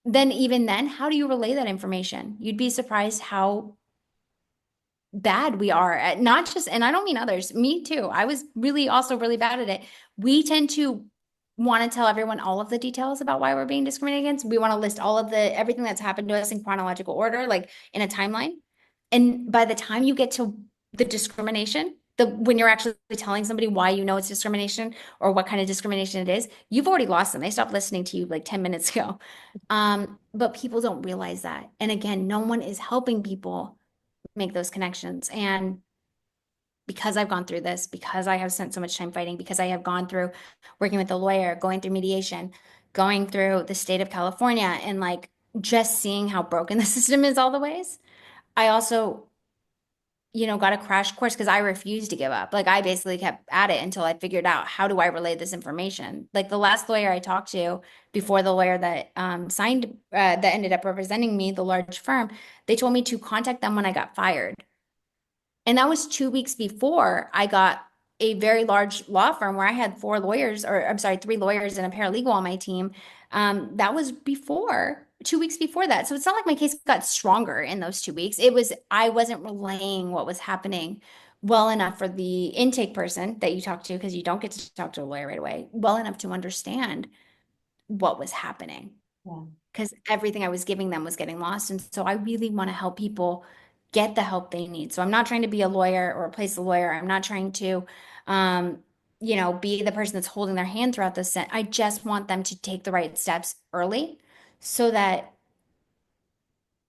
S2: then even then, how do you relay that information? You'd be surprised how bad we are at not just, and I don't mean others, me too. I was really also really bad at it. We tend to want to tell everyone all of the details about why we're being discriminated against. We want to list all of the everything that's happened to us in chronological order, like in a timeline. And by the time you get to the discrimination, when you're actually telling somebody why you know it's discrimination or what kind of discrimination it is, you've already lost them. They stopped listening to you like 10 minutes ago. But people don't realize that. And again, no one is helping people make those connections. And because I've gone through this, because I have spent so much time fighting, because I have gone through working with a lawyer, going through mediation, going through the state of California, and like just seeing how broken the system is all the ways, I also, got a crash course because I refused to give up. Like I basically kept at it until I figured out how do I relay this information. Like the last lawyer I talked to before the lawyer that that ended up representing me, the large firm, they told me to contact them when I got fired. And that was 2 weeks before I got a very large law firm where I had four lawyers, or I'm sorry, three lawyers and a paralegal on my team. That was before, 2 weeks before that. So it's not like my case got stronger in those 2 weeks. I wasn't relaying what was happening well enough for the intake person that you talk to, because you don't get to talk to a lawyer right away, well enough to understand what was happening
S1: Yeah.
S2: because everything I was giving them was getting lost. And so I really want to help people get the help they need. So I'm not trying to be a lawyer or replace a lawyer. I'm not trying to, be the person that's holding their hand throughout this. I just want them to take the right steps early so that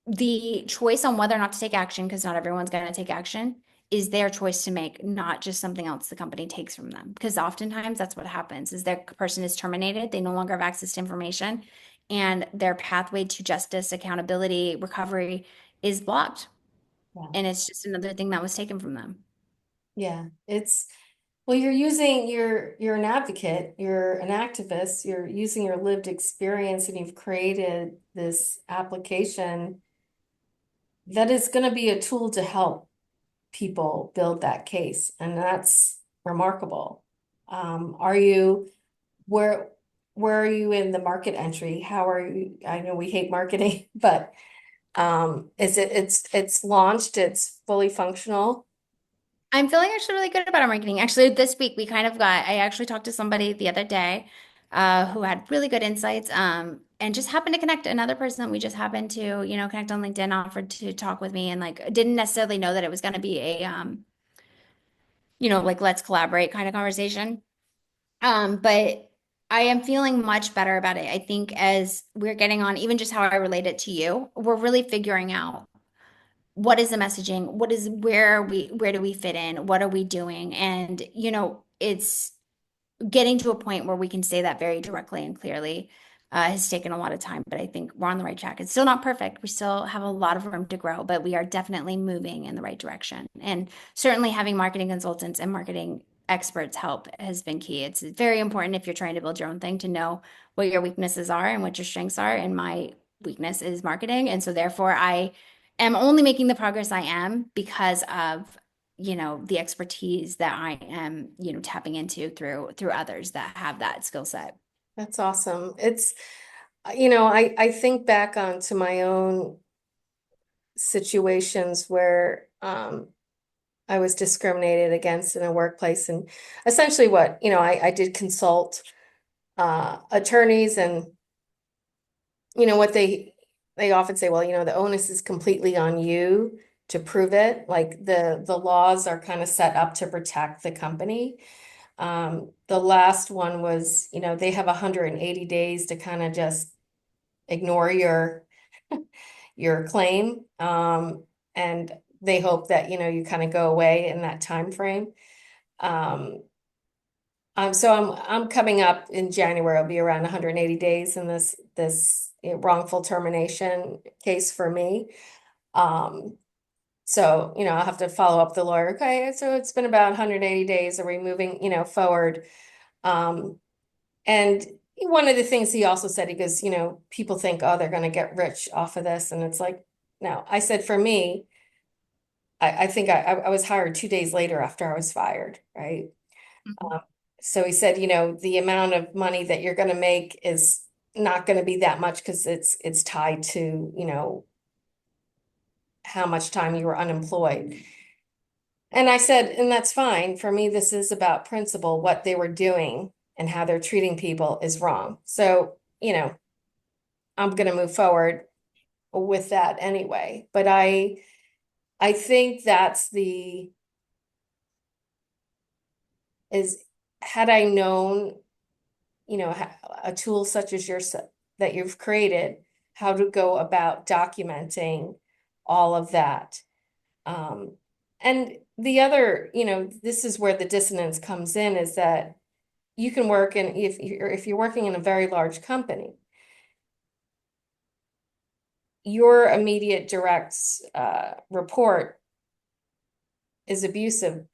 S2: the choice on whether or not to take action, because not everyone's going to take action, is their choice to make, not just something else the company takes from them. Because oftentimes that's what happens is their person is terminated, they no longer have access to information, and their pathway to justice, accountability, recovery is blocked.
S1: Yeah.
S2: And it's just another thing that was taken from them.
S1: Yeah. Well, you're an advocate, you're an activist, you're using your lived experience and you've created this application that is going to be a tool to help people build that case. And that's remarkable. Are you where where are you in the market entry? How are you? I know we hate marketing, but it's launched, it's fully functional.
S2: I'm feeling actually really good about our marketing. Actually, this week I actually talked to somebody the other day who had really good insights and just happened to connect another person that we just happened to, connect on LinkedIn, offered to talk with me and like didn't necessarily know that it was going to be a, like let's collaborate kind of conversation. But I am feeling much better about it. I think as we're getting on, even just how I relate it to you, we're really figuring out what is the messaging, where do we fit in, what are we doing, and it's getting to a point where we can say that very directly and clearly. has taken a lot of time, but I think we're on the right track. It's still not perfect. We still have a lot of room to grow, but we are definitely moving in the right direction. And certainly having marketing consultants and marketing experts help has been key. It's very important if you're trying to build your own thing to know what your weaknesses are and what your strengths are. And my weakness is marketing. And so therefore I am only making the progress I am because of the expertise that I am, tapping into through others that have that skill set.
S1: That's awesome. I think back onto my own situations where I was discriminated against in a workplace. And essentially I did consult attorneys, and what they often say, well, the onus is completely on you to prove it. Like the laws are kind of set up to protect the company. The last one was, they have 180 days to kind of just ignore your claim. And they hope that, you kind of go away in that time frame. Um, so I'm coming up in January. I'll be around 180 days in this wrongful termination case for me. Um, so I'll have to follow up the lawyer. Okay, so it's been about 180 days. Are we moving, forward? Um, and one of the things he also said, he goes, people think, oh, they're going to get rich off of this, and it's like, no. I said, for me, I think I was hired 2 days later after I was fired, right?
S2: Mhm.
S1: Um, so he said, the amount of money that you're going to make is not going to be that much because it's tied to, how much time you were unemployed. And I said, and that's fine. For me, this is about principle. What they were doing and how they're treating people is wrong. So, I'm going to move forward with that anyway. But I think that's the is had I known, a tool such as yours that you've created, how to go about documenting all of that. Um, and the other, this is where the dissonance comes in, is that you can work in, if you're working in a very large company, your immediate direct report is abusive,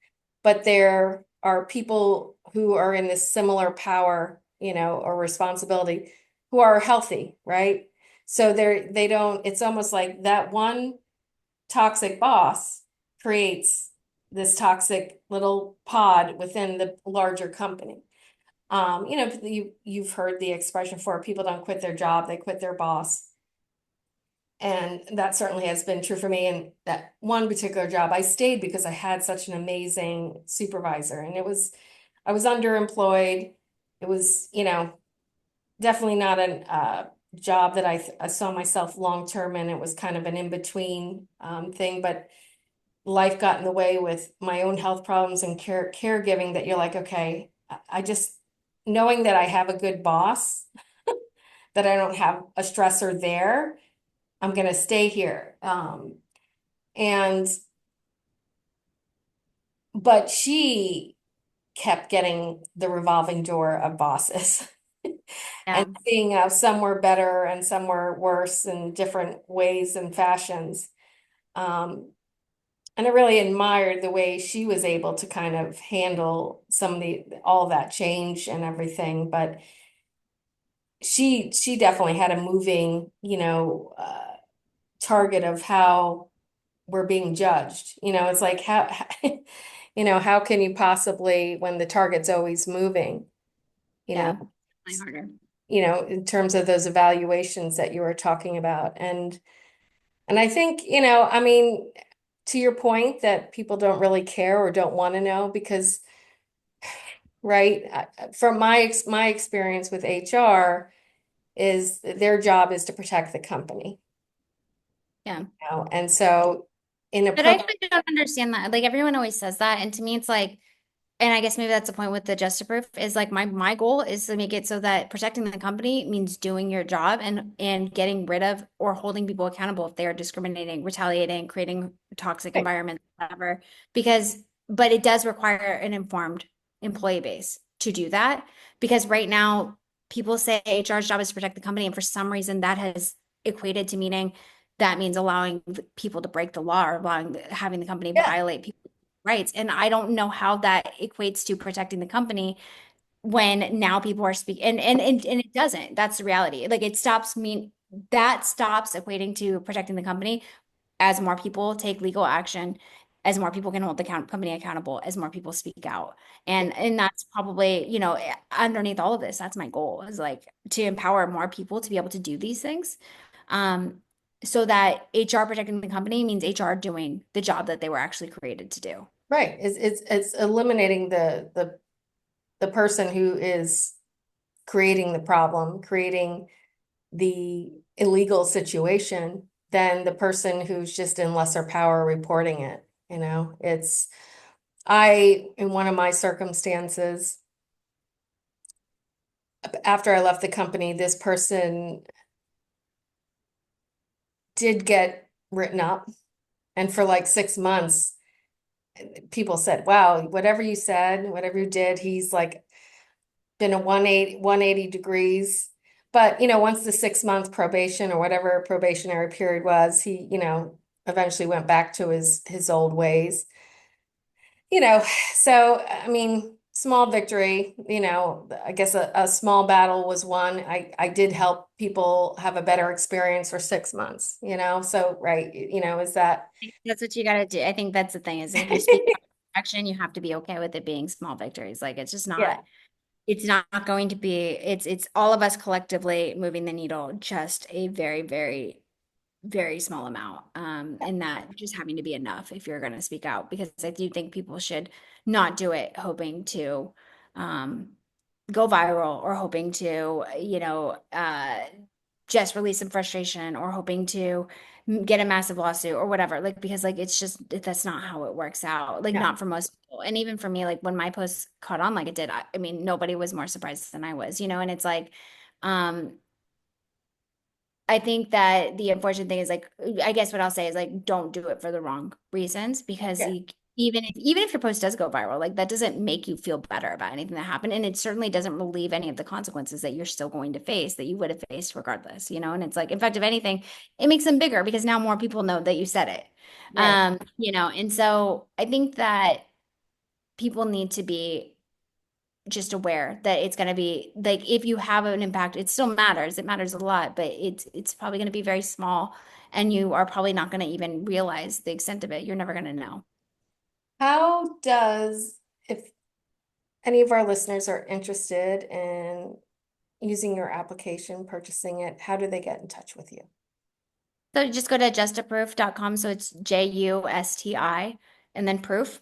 S1: but there are people who are in this similar power, or responsibility, who are healthy, right? So they don't, it's almost like that one toxic boss creates this toxic little pod within the larger company. You've heard the expression, for people don't quit their job, they quit their boss. And that certainly has been true for me. And that one particular job, I stayed because I had such an amazing supervisor. And I was underemployed. It was, definitely not a job that I saw myself long term in. It was kind of an in-between thing, but life got in the way with my own health problems and caregiving, that you're like, okay, I just, knowing that I have a good boss, that I don't have a stressor there, I'm going to stay here. And but she kept getting the revolving door of bosses and
S2: Yeah.
S1: seeing some were better and some were worse in different ways and fashions. Um, and I really admired the way she was able to kind of handle some of all that change and everything. But she definitely had a moving, target of how we're being judged. It's like how can you possibly, when the target's always moving, you know,
S2: Yeah. Definitely harder.
S1: in terms of those evaluations that you were talking about. And I think, I mean, to your point that people don't really care or don't want to know because, right, from my experience with HR, is their job is to protect the company,
S2: Yeah.
S1: and so in a
S2: But I actually don't understand that. Like everyone always says that. And to me, it's like, and I guess maybe that's the point with the justice proof is like my goal is to make it so that protecting the company means doing your job and getting rid of or holding people accountable if they are discriminating, retaliating, creating toxic
S1: Right.
S2: environments, whatever. Because, but it does require an informed employee base to do that. Because right now, people say HR's job is to protect the company, and for some reason that has equated to meaning that means allowing people to break the law or having the company
S1: Yeah,
S2: violate people's rights. And I don't know how that equates to protecting the company when now people are speaking and it doesn't. That's the reality. Like it stops mean that stops equating to protecting the company as more people take legal action, as more people can hold the company accountable, as more people speak out.
S1: yeah,
S2: And that's probably, underneath all of this, that's my goal is like to empower more people to be able to do these things. Um, so that HR protecting the company means HR doing the job that they were actually created to do.
S1: right. It's eliminating the person who is creating the problem, creating the illegal situation, than the person who's just in lesser power reporting it. In one of my circumstances, after I left the company, this person did get written up. And for like 6 months, people said, wow, whatever you said, whatever you did, he's like been a 180 degrees. But, once the 6 month probation or whatever probationary period was, he, eventually went back to his old ways. You know, so I mean, small victory, I guess a small battle was won. I did help people have a better experience for 6 months, so right, is that
S2: That's what you got to do. I think that's the thing is if you speak about action, you have to be okay with it being small victories. Like
S1: yeah,
S2: it's not going to be, it's all of us collectively moving the needle, just a very, very, very small amount. And that just having to be enough if you're going to speak out, because I do think people should not do it hoping to, um, go viral or hoping to, just release some frustration or hoping to get a massive lawsuit or whatever. Like, because like, it's just, that's not how it works out. Like,
S1: yeah.
S2: not for most people. And even for me, like when my post caught on like it did, I mean, nobody was more surprised than I was, and it's like, um, I think that the unfortunate thing is like I guess what I'll say is like don't do it for the wrong reasons because
S1: Yeah.
S2: even if your post does go viral, like that doesn't make you feel better about anything that happened, and it certainly doesn't relieve any of the consequences that you're still going to face that you would have faced regardless, And it's like in fact, if anything, it makes them bigger because now more people know that you said it,
S1: Right.
S2: and so I think that people need to be just aware that it's going to be like if you have an impact, it still matters. It matters a lot, but it's probably going to be very small, and you are probably not going to even realize the extent of it. You're never going to know.
S1: How does, if any of our listeners are interested in using your application, purchasing it, how do they get in touch with you?
S2: So just go to justaproof.com. So it's JUSTI and then proof.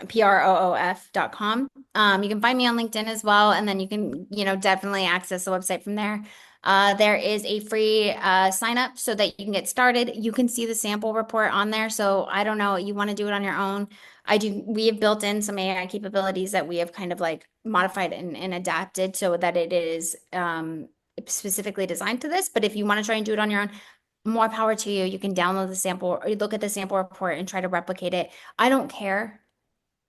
S2: proof.com. You can find me on LinkedIn as well, and then you can, definitely access the website from there. There is a free sign up so that you can get started. You can see the sample report on there. So I don't know, you want to do it on your own. We have built in some AI capabilities that we have kind of like modified and adapted so that it is specifically designed to this. But if you want to try and do it on your own, more power to you. You can download the sample or you look at the sample report and try to replicate it. I don't care.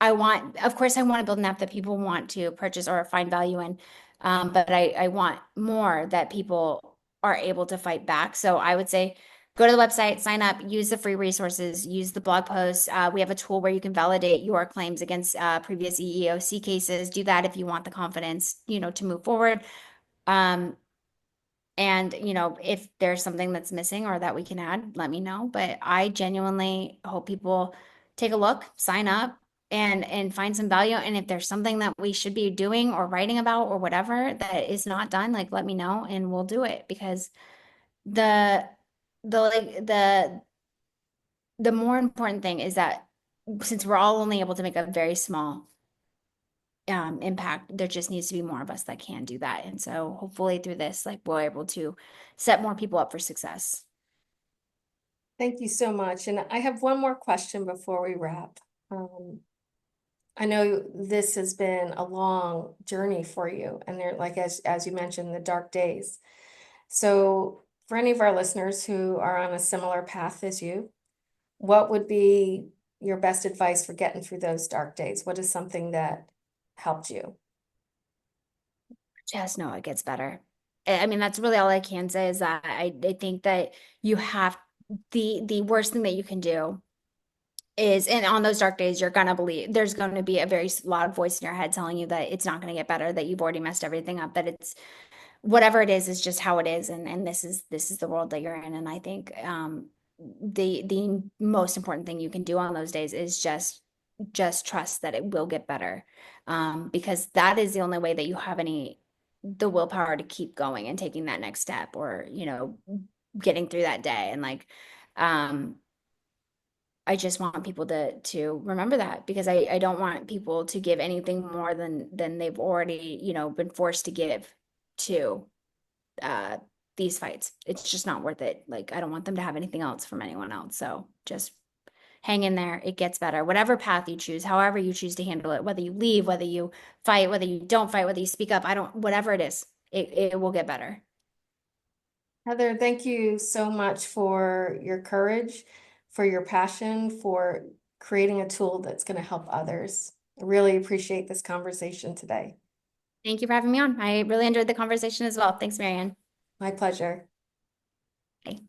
S2: Of course, I want to build an app that people want to purchase or find value in. But I want more that people are able to fight back. So I would say go to the website, sign up, use the free resources, use the blog posts. We have a tool where you can validate your claims against previous EEOC cases. Do that if you want the confidence, to move forward. Um, and, if there's something that's missing or that we can add, let me know. But I genuinely hope people take a look, sign up and find some value. And if there's something that we should be doing or writing about or whatever that is not done, like let me know and we'll do it because the like the more important thing is that since we're all only able to make a very small impact, there just needs to be more of us that can do that. And so hopefully through this, like we're able to set more people up for success.
S1: Thank you so much. And I have one more question before we wrap. Um, I know this has been a long journey for you, and they're like as you mentioned, the dark days. So for any of our listeners who are on a similar path as you, what would be your best advice for getting through those dark days? What is something that helped you?
S2: just know it gets better. I mean, that's really all I can say is that I think that you have the worst thing that you can do is, and on those dark days, you're gonna believe there's going to be a very loud voice in your head telling you that it's not going to get better, that you've already messed everything up, that it's whatever it is just how it is, and this is the world that you're in. And I think the most important thing you can do on those days is just trust that it will get better, because that is the only way that you have any the willpower to keep going and taking that next step, or getting through that day. And like um I just want people to remember that, because I don't want people to give anything more than they've already, been forced to give to uh these fights. It's just not worth it. Like, I don't want them to have anything else from anyone else. So just hang in there. It gets better. Whatever path you choose, however you choose to handle it, whether you leave, whether you fight, whether you don't fight, whether you speak up, I don't, whatever it is, it will get better.
S1: Heather, thank you so much for your courage, for your passion, for creating a tool that's going to help others. I really appreciate this conversation today.
S2: Thank you for having me on. I really enjoyed the conversation as well. Thanks, Marianne.
S1: My pleasure.
S2: Bye.